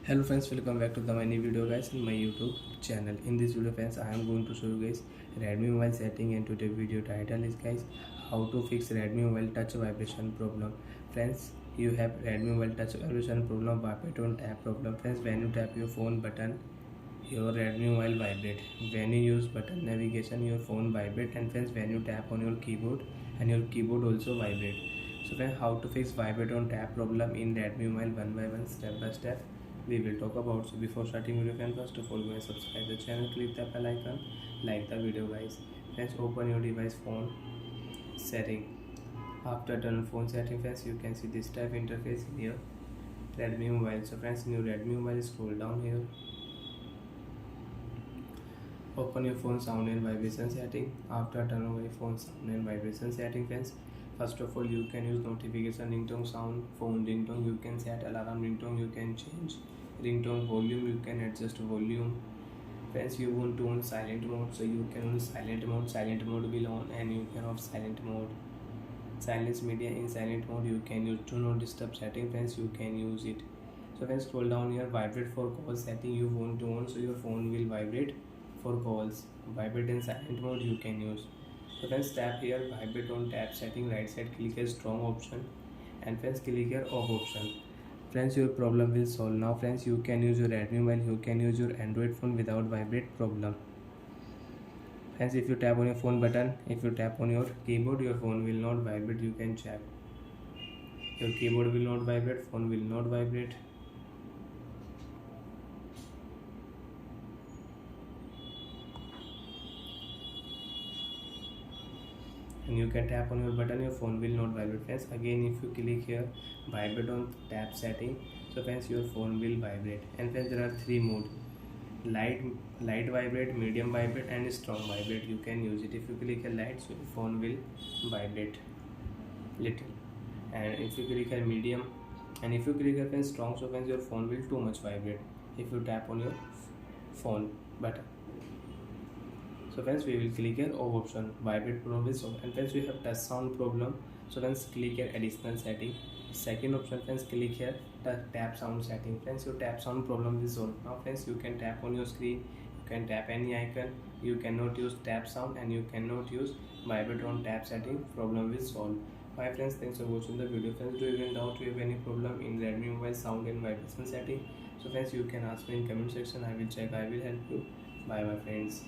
Hello friends, welcome back to my new video guys in my YouTube channel. In this video friends, I am going to show you guys Redmi mobile setting, and today's video title is guys how to fix Redmi mobile touch vibration problem. Friends, you have Redmi mobile touch vibration problem, vibrate tap problem. Friends, when you tap your phone button, your Redmi mobile vibrate. When you use button navigation, your phone vibrate. And friends, when you tap on your keyboard, and your keyboard also vibrate. So friends, how to fix vibrate on tap problem in Redmi mobile one by one, step by step we will talk about. So before starting video, can first of all go and subscribe the channel, click the bell icon, like the video guys. Friends, open your device phone setting. After turn on phone setting, friends, you can see this type interface in here Redmi mobile. So friends, in your Redmi mobile, scroll down here, open your phone sound and vibration setting. After turn on your phone sound and vibration setting, friends, first of all you can use notification ringtone sound, phone ringtone you can set, alarm ringtone you can change, ringtone volume you can adjust volume. Friends, you want to on silent mode, so you can on silent mode will on, and you can off silent mode. Silence media in silent mode you can use. Do not disturb setting, friends, you can use it. So friends, scroll down here, vibrate for calls setting you want to on, so your phone will vibrate for calls. Vibrate in silent mode you can use. So friends, tap here, vibrate on tap setting, right side click here strong option, and friends click here off option. Friends, your problem will solve. Now friends, you can use your Redmi mobile, you can use your Android phone without vibrate problem. Friends, if you tap on your phone button, if you tap on your keyboard, your phone will not vibrate. You can check. Your keyboard will not vibrate, phone will not vibrate. And you can tap on your button, your phone will not vibrate. Friends, again if you click here, vibrate on tap setting, so friends, your phone will vibrate. And friends, there are three modes: light vibrate, medium vibrate, and strong vibrate. You can use it. If you click here light, so your phone will vibrate little, and if you click here medium, and if you click here friends strong, so friends, your phone will too much vibrate if you tap on your phone button. So friends, we will click here off option, vibrate problem is solved. And friends, we have touch sound problem, so friends, click here additional setting, second option. Friends, click here tap sound setting. Friends, your tap sound problem is solved. Now friends, you can tap on your screen, you can tap any icon, you cannot use tap sound, and you cannot use vibrate on tap setting. Problem is solved. Bye friends, thanks for watching the video. Friends, do you have any doubt, do you have any problem in Redmi mobile sound and vibration setting? So friends, you can ask me in comment section, I will check, I will help you. Bye my friends.